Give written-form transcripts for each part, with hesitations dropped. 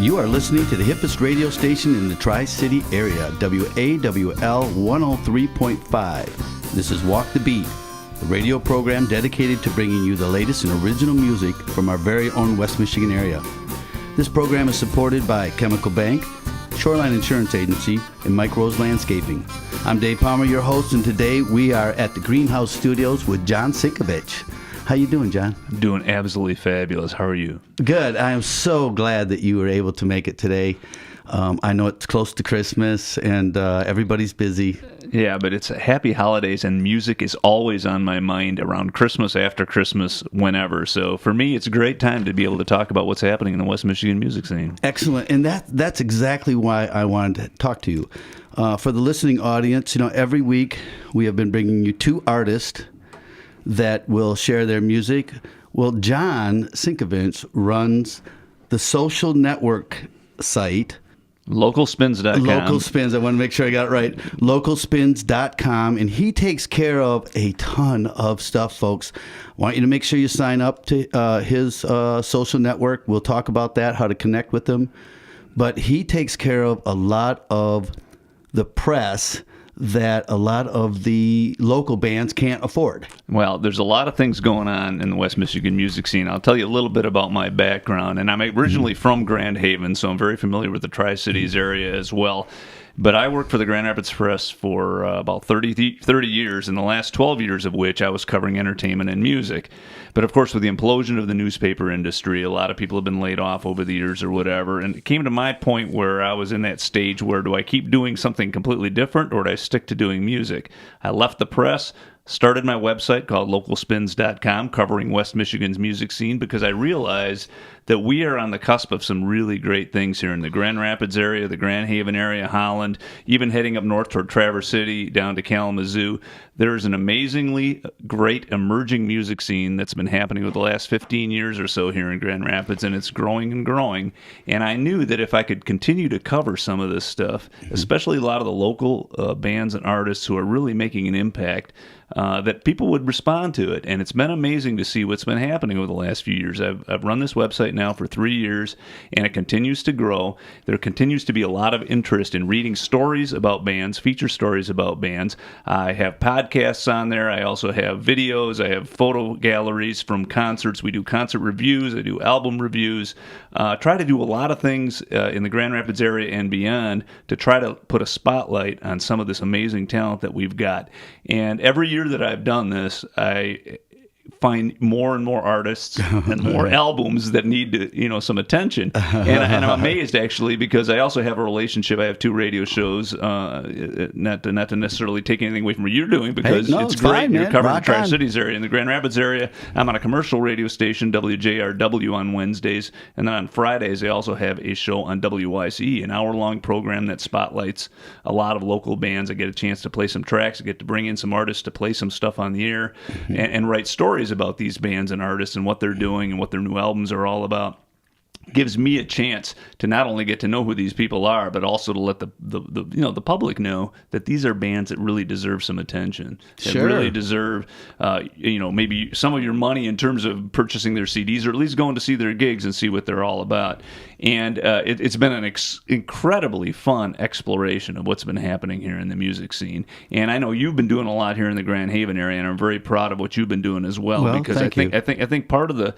You are listening to the hippest radio station in the Tri-City area, WAWL 103.5. This is Walk the Beat, a radio program dedicated to bringing you the latest in original music from our very own West Michigan area. This program is supported by Chemical Bank, Shoreline Insurance Agency, and Mike Rose Landscaping. I'm Dave Palmer, your host, and today we are at the Greenhouse Studios with John Sinkevics. How you doing, John? Doing absolutely fabulous. How are you? Good. I am so glad that you were able to make it today. I know it's close to Christmas and everybody's busy. Yeah, but it's happy holidays, and music is always on my mind around Christmas, after Christmas, whenever. So for me, it's a great time to be able to talk about what's happening in the West Michigan music scene. Excellent. And that's exactly why I wanted to talk to you. For the listening audience, every week we have been bringing you two artists that will share their music. Well, John Sinkevics runs the social network site, Localspins.com. Localspins, I want to make sure I got it right. Localspins.com, and he takes care of a ton of stuff, folks. I want you to make sure you sign up to his social network. We'll talk about that, how to connect with him. But he takes care of a lot of the press that a lot of the local bands can't afford. Well, there's a lot of things going on in the West Michigan music scene. I'll tell you a little bit about my background. And I'm originally from Grand Haven, so I'm very familiar with the Tri-Cities area as well. But I worked for the Grand Rapids Press for about 30 years, and the last 12 years of which I was covering entertainment and music. But of course, with the implosion of the newspaper industry, a lot of people have been laid off over the years or whatever. And it came to my point where I was in that stage where, do I keep doing something completely different, or do I stick to doing music? I left the press, started my website called localspins.com, covering West Michigan's music scene, because I realized that we are on the cusp of some really great things here in the Grand Rapids area, the Grand Haven area, Holland, even heading up north toward Traverse City, down to Kalamazoo. There's an amazingly great emerging music scene that's been happening over the last 15 years or so here in Grand Rapids, and it's growing and growing. And I knew that if I could continue to cover some of this stuff, especially a lot of the local bands and artists who are really making an impact, that people would respond to it. And it's been amazing to see what's been happening over the last few years. I've run this website now for 3 years, and it continues to grow. There continues to be a lot of interest in reading stories about bands, feature stories about bands. I have podcasts on there. I also have videos. I have photo galleries from concerts. We do concert reviews. I do album reviews. Try to do a lot of things in the Grand Rapids area and beyond to try to put a spotlight on some of this amazing talent that we've got. And every year that I've done this, I find more and more artists and more albums that need to, some attention. And I'm amazed, actually, because I also have a relationship. I have two radio shows, not to necessarily take anything away from what you're doing, because it's great. Fine, you're covering Rock the on. Tri-Cities area. In the Grand Rapids area, I'm on a commercial radio station, WJRW, on Wednesdays. And then on Fridays, I also have a show on WYCE, an hour-long program that spotlights a lot of local bands. I get a chance to play some tracks. I get to bring in some artists to play some stuff on the air and write stories about these bands and artists and what they're doing and what their new albums are all about. Gives me a chance to not only get to know who these people are, but also to let the public know that these are bands that really deserve some attention. That really deserve, maybe some of your money in terms of purchasing their CDs, or at least going to see their gigs and see what they're all about. And it's been an incredibly fun exploration of what's been happening here in the music scene. And I know you've been doing a lot here in the Grand Haven area, and I'm very proud of what you've been doing as well. Because I think part of the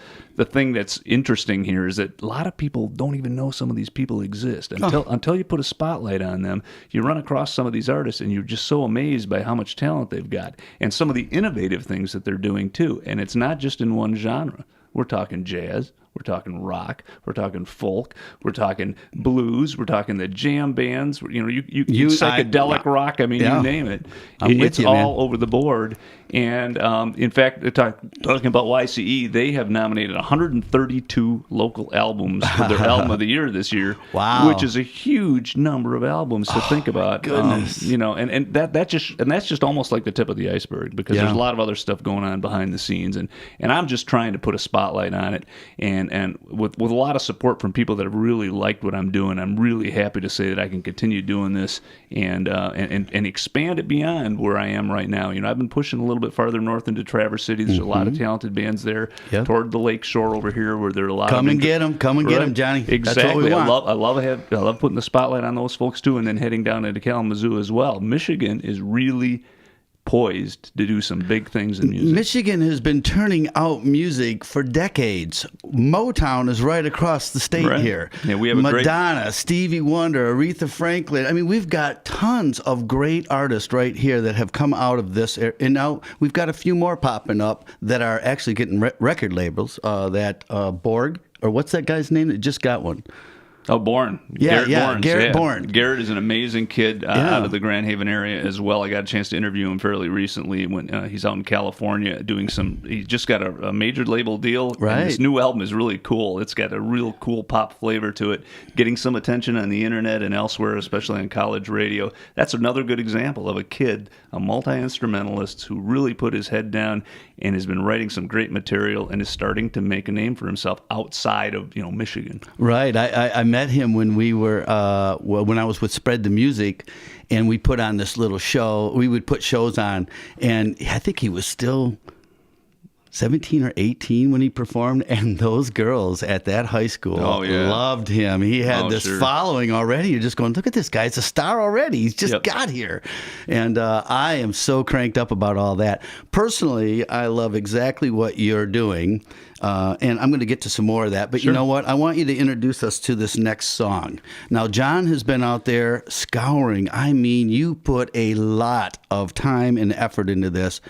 thing that's interesting here is that a lot of people don't even know some of these people exist until you put a spotlight on them. You run across some of these artists, and you're just so amazed by how much talent they've got and some of the innovative things that they're doing too. And it's not just in one genre. We're talking jazz. We're talking rock. We're talking folk. We're talking blues. We're talking the jam bands. You psychedelic rock. I mean, you name it. It's all over the board. And in fact, talking about YCE, they have nominated 132 local albums for their album of the year this year. Wow, which is a huge number of albums to think about. Goodness, and that's just almost like the tip of the iceberg, because there's a lot of other stuff going on behind the scenes, and I'm just trying to put a spotlight on it and and with a lot of support from people that have really liked what I'm doing. I'm really happy to say that I can continue doing this and expand it beyond where I am right now. I've been pushing a little bit farther north into Traverse City. There's a lot of talented bands there toward the lake shore over here, where there are a lot. Come and get them, Johnny. Exactly. That's what we want. I love putting the spotlight on those folks too, and then heading down into Kalamazoo as well. Michigan is really poised to do some big things in music. Michigan has been turning out music for decades. Motown is right across the state here. Yeah, we have Madonna, Stevie Wonder, Aretha Franklin. I mean, we've got tons of great artists right here that have come out of this. And now we've got a few more popping up that are actually getting record labels. That Borg, or what's that guy's name that just got one? Oh, Bourne. Garrett Bourne. Garrett is an amazing kid out of the Grand Haven area as well. I got a chance to interview him fairly recently when he's out in California doing he just got a major label deal. Right. And this new album is really cool. It's got a real cool pop flavor to it, getting some attention on the internet and elsewhere, especially on college radio. That's another good example of a kid, a multi-instrumentalist who really put his head down and has been writing some great material and is starting to make a name for himself outside of Michigan. Right. I met him when we were when I was with Spread the Music, and we put on this little show. We would put shows on, and I think he was still 17 or 18 when he performed, and those girls at that high school loved him. He had this following already. You're just going, look at this guy. It's a star already. He's just got here. And I am so cranked up about all that. Personally, I love exactly what you're doing, and I'm going to get to some more of that. But you know what? I want you to introduce us to this next song. Now, John has been out there scouring. I mean, you put a lot of time and effort into this.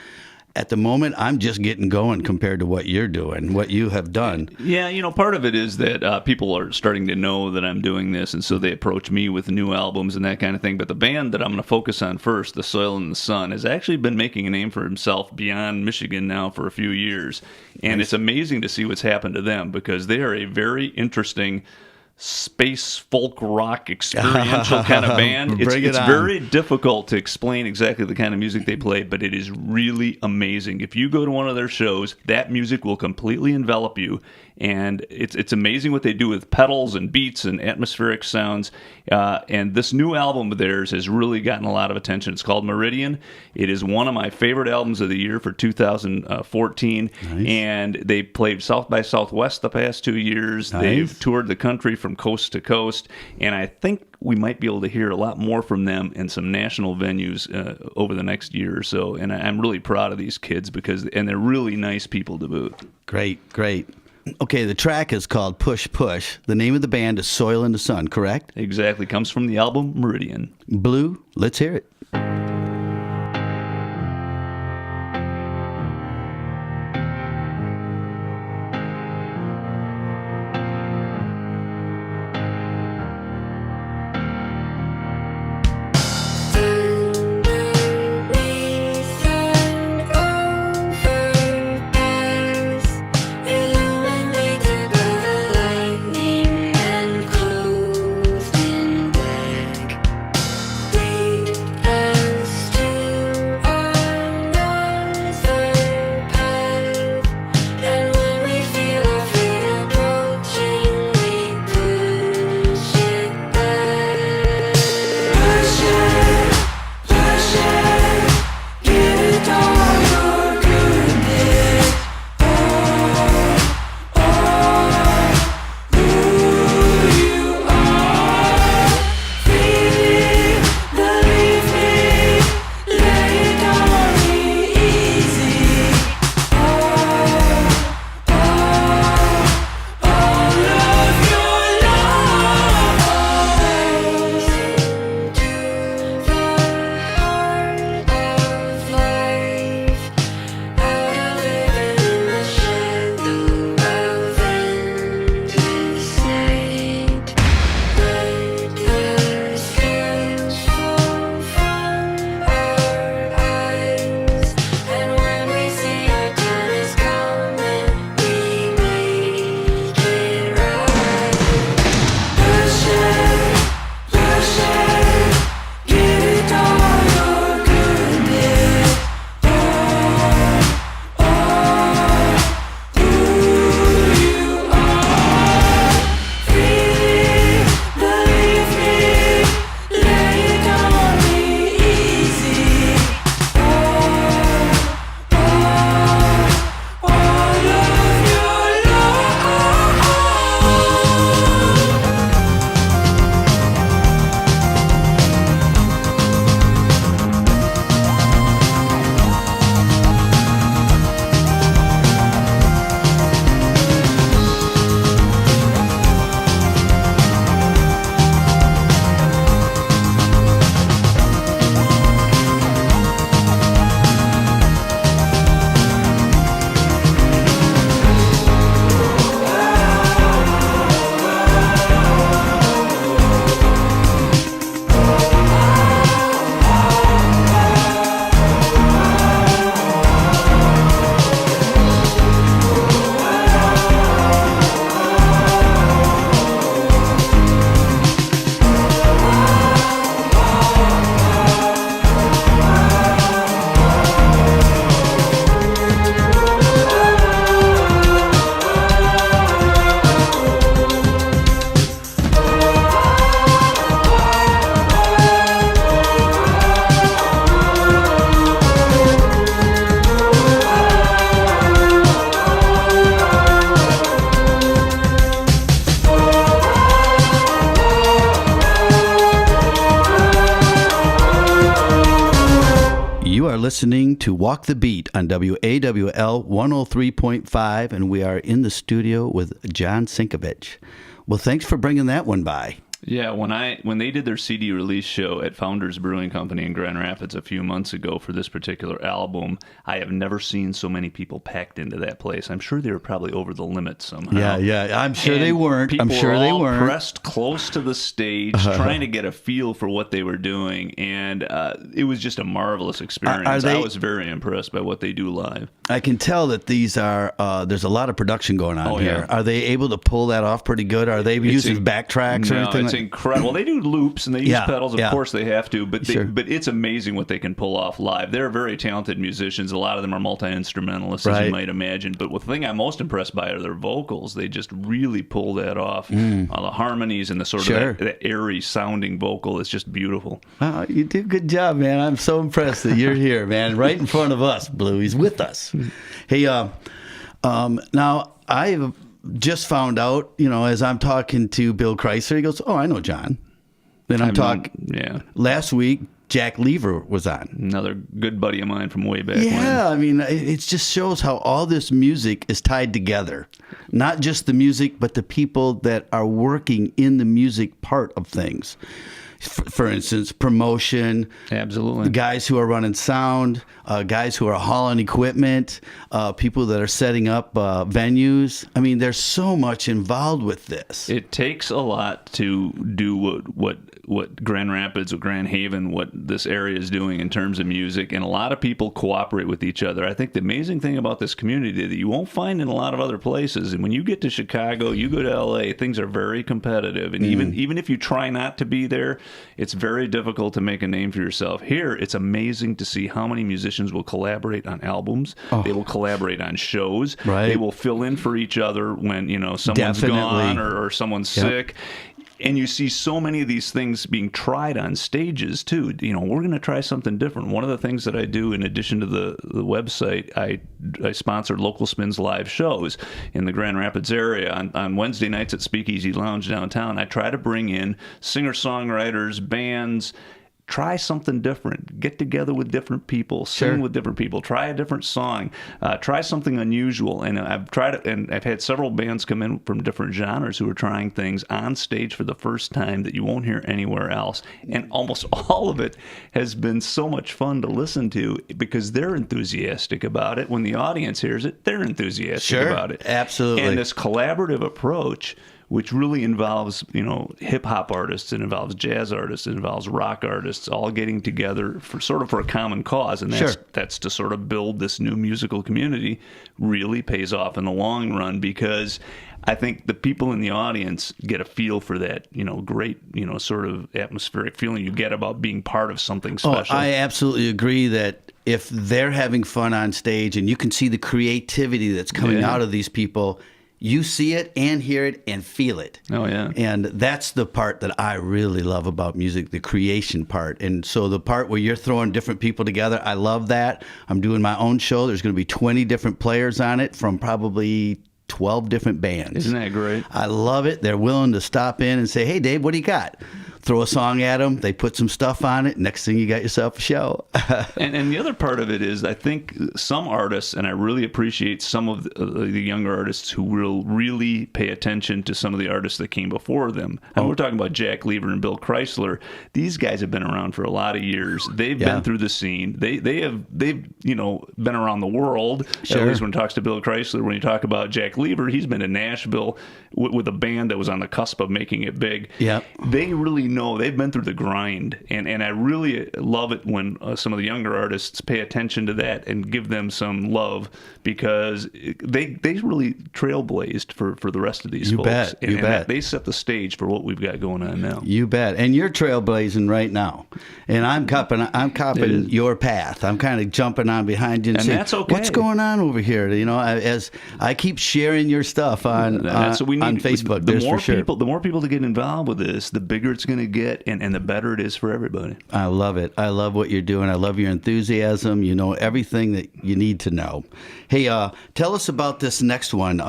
At the moment, I'm just getting going compared to what you're doing, what you have done. Yeah, part of it is that people are starting to know that I'm doing this, and so they approach me with new albums and that kind of thing. But the band that I'm going to focus on first, The Soil and the Sun, has actually been making a name for himself beyond Michigan now for a few years. And it's amazing to see what's happened to them, because they are a very interesting space folk rock experiential kind of band. It's very difficult to explain exactly the kind of music they play, but it is really amazing. If you go to one of their shows, that music will completely envelop you, and it's amazing what they do with pedals and beats and atmospheric sounds. And this new album of theirs has really gotten a lot of attention. It's called Meridian. It is one of my favorite albums of the year for 2014. Nice. And they played South by Southwest the past 2 years. Nice. They've toured the country from coast to coast, and I think we might be able to hear a lot more from them in some national venues over the next year or so. And I'm really proud of these kids and they're really nice people to boot. Great. Okay, the track is called Push Push. The name of the band is Soil and the Sun, correct? Exactly. Comes from the album Meridian. Blue, let's hear it. And You are listening to Walk the Beat on WAWL 103.5, and we are in the studio with John Sinkevics. Well, thanks for bringing that one by. Yeah, when they did their CD release show at Founders Brewing Company in Grand Rapids a few months ago for this particular album, I have never seen so many people packed into that place. I'm sure they were probably over the limit somehow. Yeah. I'm sure they weren't. People I'm sure they weren't. Pressed close to the stage, trying to get a feel for what they were doing, and it was just a marvelous experience. I was very impressed by what they do live. I can tell that these are there's a lot of production going on here. Yeah. Are they able to pull that off pretty good? Are they using backtracks or anything? It's incredible. They do loops and they use pedals. Of course they have to, but but it's amazing what they can pull off live. They're very talented musicians. A lot of them are multi-instrumentalists, as you might imagine. But the thing I'm most impressed by are their vocals. They just really pull that off. The harmonies and the sort of that airy sounding vocal is just beautiful. Wow, you do a good job, man. I'm so impressed that you're here, man, right in front of us, Blue. He's with us. Hey, now I've just found out, as I'm talking to Bill Chrysler, he goes, "Oh, I know John." Then I'm talking. Last week, Jack Lever was on. Another good buddy of mine from way back when. Yeah, I mean, it just shows how all this music is tied together. Not just the music, but the people that are working in the music part of things. For instance, promotion. Absolutely. The guys who are running sound, guys who are hauling equipment, people that are setting up venues. I mean, there's so much involved with this. It takes a lot to do what Grand Rapids, what Grand Haven, what this area is doing in terms of music, and a lot of people cooperate with each other. I think the amazing thing about this community that you won't find in a lot of other places, and when you get to Chicago, you go to LA, things are very competitive, and even if you try not to be there, it's very difficult to make a name for yourself. Here, it's amazing to see how many musicians will collaborate on albums. They will collaborate on shows. Right. They will fill in for each other when someone's gone or someone's sick. And you see so many of these things being tried on stages, too. We're going to try something different. One of the things that I do, in addition to the website, I sponsor Local Spins live shows in the Grand Rapids area. On Wednesday nights at Speakeasy Lounge downtown, I try to bring in singer-songwriters, bands. Try something different. Get together with different people. Sing with different people. Try a different song. Try something unusual. And I've had several bands come in from different genres who are trying things on stage for the first time that you won't hear anywhere else. And almost all of it has been so much fun to listen to because they're enthusiastic about it. When the audience hears it, they're enthusiastic about it. Absolutely. And this collaborative approach, which really involves, hip-hop artists, it involves jazz artists, it involves rock artists, all getting together for a common cause, and that's to sort of build this new musical community, really pays off in the long run because I think the people in the audience get a feel for that, great, sort of atmospheric feeling you get about being part of something special. I absolutely agree that if they're having fun on stage and you can see the creativity that's coming out of these people, you see it and hear it and feel it. Oh, yeah. And that's the part that I really love about music, the creation part. And so the part where you're throwing different people together, I love that. I'm doing my own show. There's going to be 20 different players on it from probably 12 different bands. Isn't that great? I love it. They're willing to stop in and say, "Hey, Dave, what do you got?" Throw a song at them. They put some stuff on it. Next thing, you got yourself a show. and the other part of it is, I think some artists, and I really appreciate some of the younger artists who will really pay attention to some of the artists that came before them. And we're talking about Jack Lever and Bill Chrysler. These guys have been around for a lot of years. They've been through the scene. They've been around the world. At least when it talks to Bill Chrysler. When you talk about Jack Lever, he's been in Nashville with a band that was on the cusp of making it big. Yeah, they really know. They've been through the grind, and I really love it when some of the younger artists pay attention to that and give them some love because they really trailblazed for the rest of these folks. You bet. They set the stage for what we've got going on now. You bet. And you're trailblazing right now, and I'm copying your path. I'm kind of jumping on behind you and saying, that's okay. What's going on over here? As I keep sharing your stuff on Facebook. The more people to get involved with this, the bigger it's going to get, and the better it is for everybody. I love it. I love what you're doing. I love your enthusiasm. You know everything that you need to know. Hey, tell us about this next one,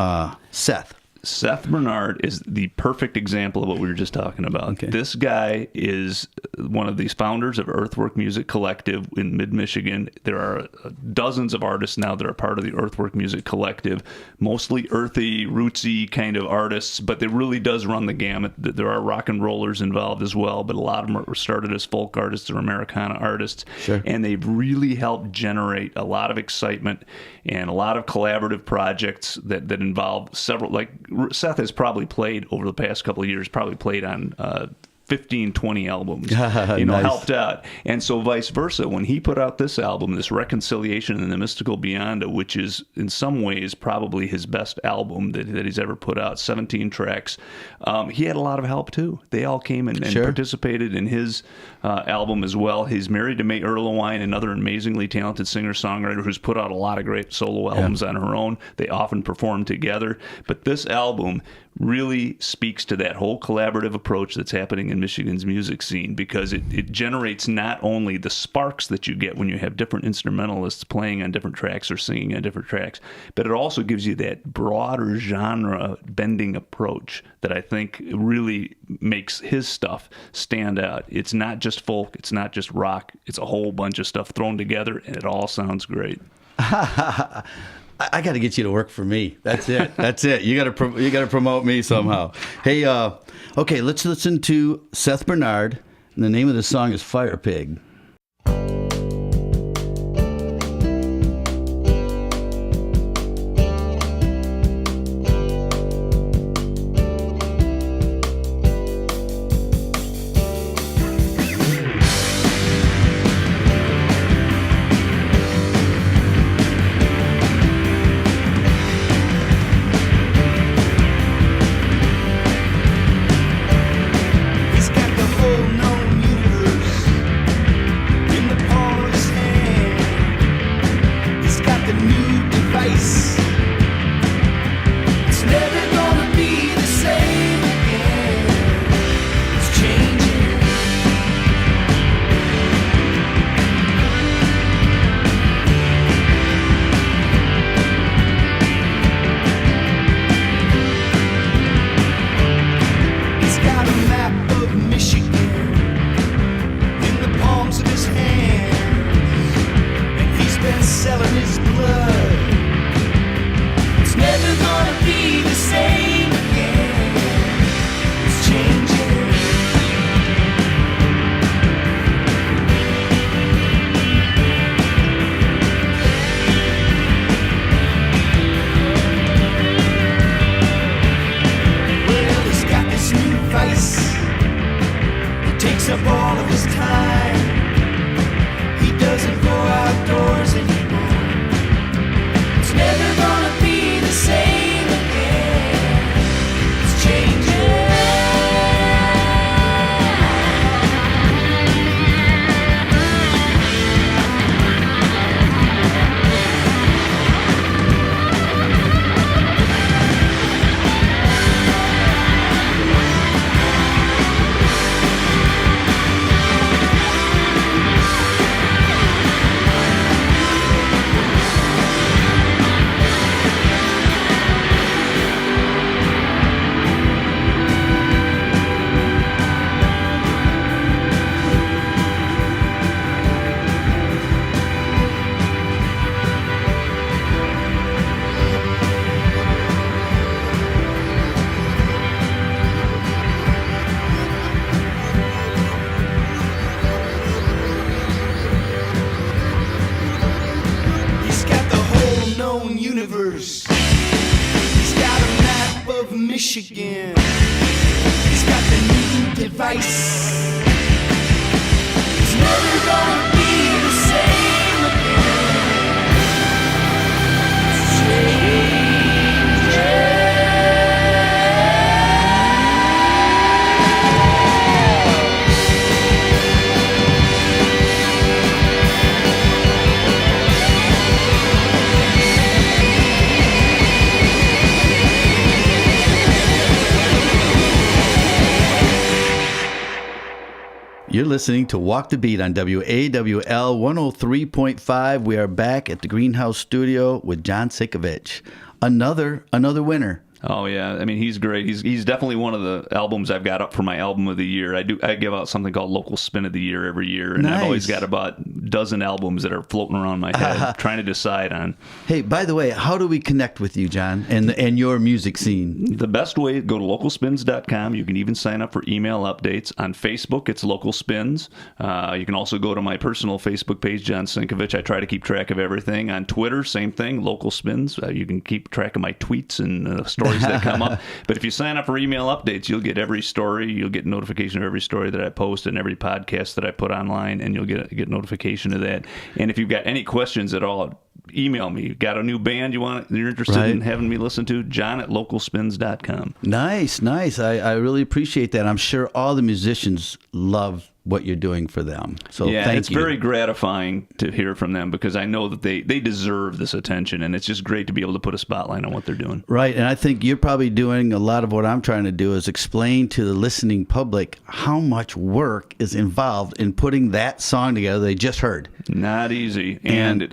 Seth. Seth Bernard is the perfect example of what we were just talking about. Okay. This guy is one of these founders of Earthwork Music Collective in mid-Michigan. There are dozens of artists now that are part of the Earthwork Music Collective, mostly earthy, rootsy kind of artists, but it really does run the gamut. There are rock and rollers involved as well, but a lot of them were started as folk artists or Americana artists. Sure. And they've really helped generate a lot of excitement and a lot of collaborative projects that involve several, like Seth has probably played over the past couple of years, probably played on 15, 20 albums, Nice. helped out. And so vice versa, when he put out this album, this Reconciliation and the Mystical Beyond, which is in some ways probably his best album that he's ever put out, 17 tracks, he had a lot of help too. They all came and Sure. participated in his album as well. He's married to May Erlewine, another amazingly talented singer-songwriter who's put out a lot of great solo albums on her own. They often perform together. But this album really speaks to that whole collaborative approach that's happening in Michigan's music scene, because it generates not only the sparks that you get when you have different instrumentalists playing on different tracks or singing on different tracks, but it also gives you that broader genre bending approach that I think really makes his stuff stand out. It's not just folk, it's not just rock, it's a whole bunch of stuff thrown together, and it all sounds great. I got to get you to work for me. That's it. That's it. You got to promote me somehow. Hey, okay, let's listen to Seth Bernard, and the name of the song is Fire Pig. He's got the whole known universe in the palm of his hand. He's got the new device. It's never gonna be the same again. It's changing. He's got a map of Michigan in the palms of his hands, and he's been selling his blood. It's never gonna be the same again. It's changing. Well, he's got this new vice. It takes up all of his time. He doesn't go outdoors anymore. It's never gonna be the same again. It's changing. He's got the whole known universe. He's got a map of Michigan. He's got the new device. It's never gonna be the same again. It's changing. You're listening to Walk the Beat on WAWL 103.5. We are back at the Greenhouse Studio with John Sinkevics. Another winner. Oh yeah, I mean he's great. He's definitely one of the albums I've got up for my album of the year. I give out something called Local Spin of the Year every year, and I've always got about a dozen albums that are floating around my head, trying to decide on. Hey, by the way, how do we connect with you, John, and your music scene? The best way, go to localspins.com. You can even sign up for email updates. On Facebook, it's Local Spins. You can also go to my personal Facebook page, John Sinkevics. I try to keep track of everything. On Twitter, same thing, Local Spins. You can keep track of my tweets and stories that come up. But if you sign up for email updates, you'll get every story. You'll get notification of every story that I post and every podcast that I put online, and you'll get notification of that. And if you've got any questions at all, email me. Got a new band you're interested in having me listen to? John at localspins.com. Nice. I really appreciate that. I'm sure all the musicians love what you're doing for them. So thank you. It's very gratifying to hear from them because I know that they deserve this attention, and it's just great to be able to put a spotlight on what they're doing. Right, and I think you're probably doing a lot of what I'm trying to do is explain to the listening public how much work is involved in putting that song together they just heard. Not easy. And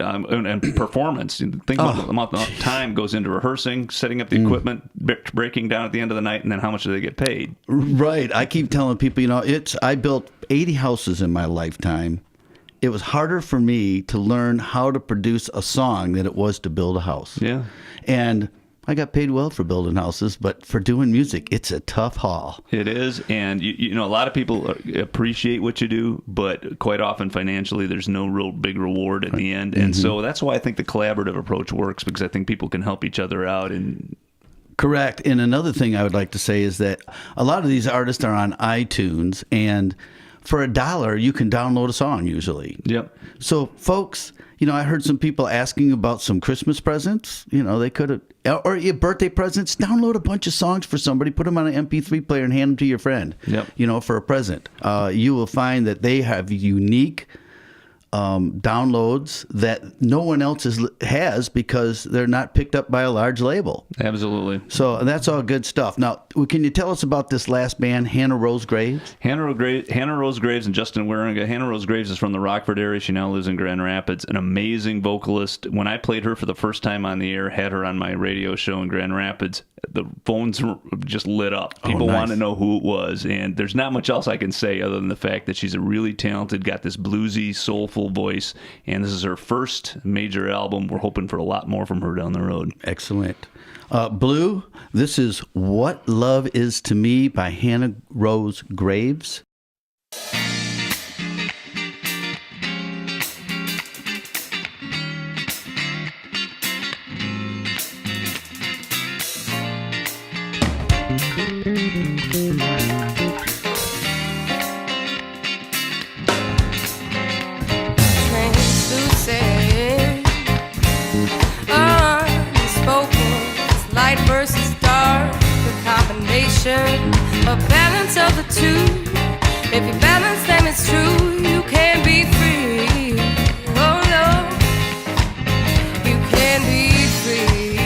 performance. Think about the amount of time goes into rehearsing, setting up the equipment, breaking down at the end of the night, and then how much do they get paid? Right. I keep telling people, I built 80 houses in my lifetime. It was harder for me to learn how to produce a song than it was to build a house. Yeah. And I got paid well for building houses, but for doing music, it's a tough haul. It is, and a lot of people appreciate what you do, but quite often financially, there's no real big reward at the end. And so that's why I think the collaborative approach works, because I think people can help each other out. And correct. And another thing I would like to say is that a lot of these artists are on iTunes, and for $1, you can download a song usually. Yep. So, folks, I heard some people asking about some Christmas presents. They could have, or your birthday presents. Download a bunch of songs for somebody, put them on an MP3 player, and hand them to your friend. Yep. For a present. You will find that they have unique downloads that no one else has because they're not picked up by a large label. Absolutely. So that's all good stuff. Now, can you tell us about this last band, Hannah Rose Graves? Hannah Rose Graves and Justin Waringa. Hannah Rose Graves is from the Rockford area. She now lives in Grand Rapids. An amazing vocalist. When I played her for the first time on the air, had her on my radio show in Grand Rapids, the phones just lit up. People want to know who it was. And there's not much else I can say other than the fact that she's a really talented, got this bluesy, soulful voice, and this is her first major album. We're hoping for a lot more from her down the road. Excellent. Blue, this is What Love Is to Me by Hannah Rose Graves. Light versus dark, the combination, a balance of the two. If you balance them, it's true, you can be free. Oh no, you can be free.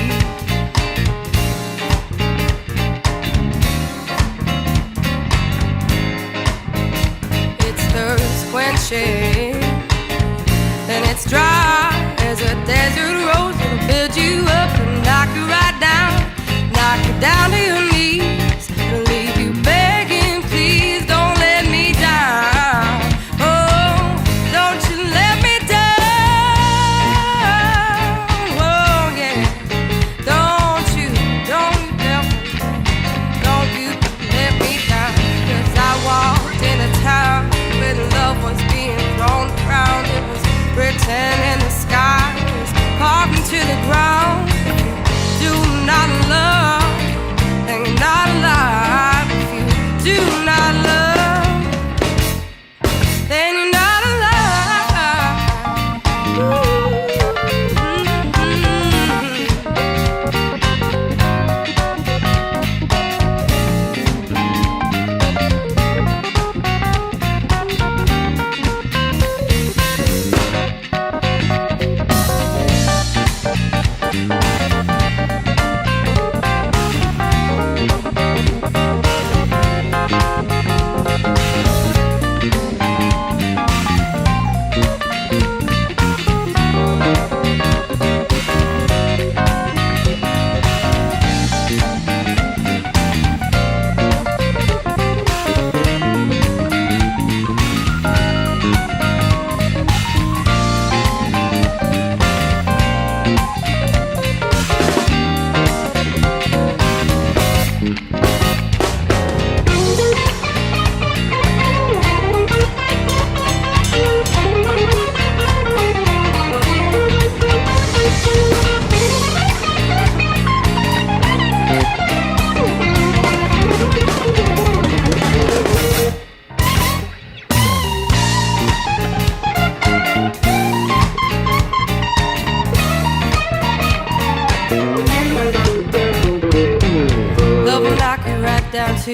It's thirst quenching, and it's dry as a desert rose. It'll build you up and knock you right down, knock you down to your knees, and leave you begging, please don't let me down.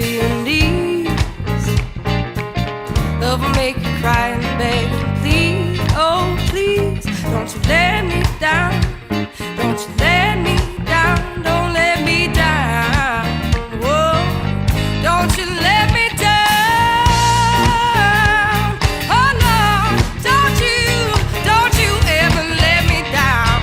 to your knees. Love will make you cry and beg and plead. Oh, please, don't you let me down. Don't you let me down. Don't let me down. Whoa, don't you let me down. Oh no, don't you ever let me down.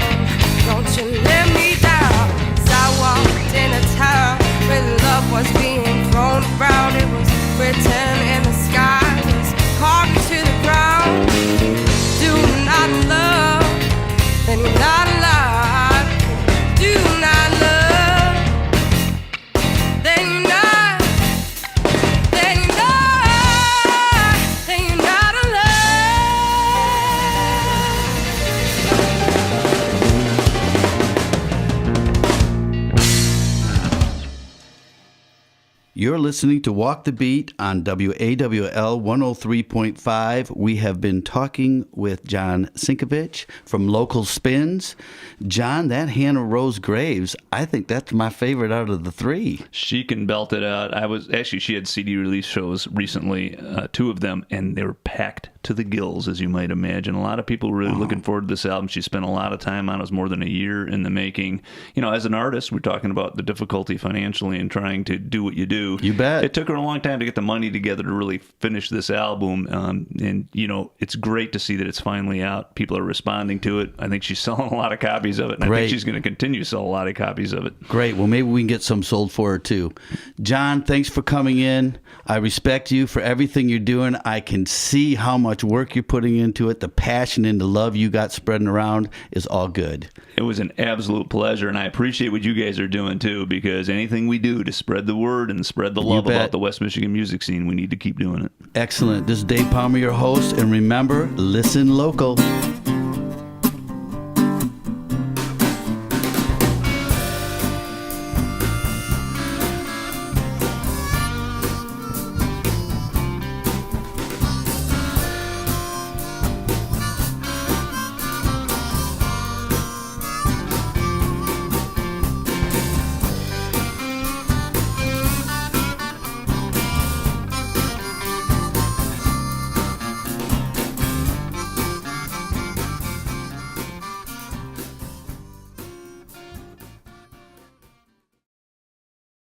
Don't you let me down. 'Cause I walked in a town where love was being thrown around. It was written in the sky, it was carved to the ground. Do not love, then you're not alive. Do not love, then you're not, then you're not, then you're not You're listening to Walk the Beat on WAWL 103.5. We have been talking with John Sinkevics from Local Spins. John, that Hannah Rose Graves, I think that's my favorite out of the three. She can belt it out. She had CD release shows recently, 2 of them, and they were packed to the gills, as you might imagine. A lot of people were really looking forward to this album. She spent a lot of time on it. It was more than a year in the making. You know, as an artist, we're talking about the difficulty financially in trying to do what you do. You bet. It took her a long time to get the money together to really finish this album. And, you know, it's great to see that it's finally out. People are responding to it. I think she's selling a lot of copies of it, and I think she's going to continue to sell a lot of copies of it. Great. Well, maybe we can get some sold for her, too. John, thanks for coming in. I respect you for everything you're doing. I can see how much work you're putting into it. The passion and the love you got spreading around is all good. It was an absolute pleasure, and I appreciate what you guys are doing, too, because anything we do to spread the word and spread the love about the West Michigan music scene, we need to keep doing it. Excellent. This is Dave Palmer, your host, and remember, listen local.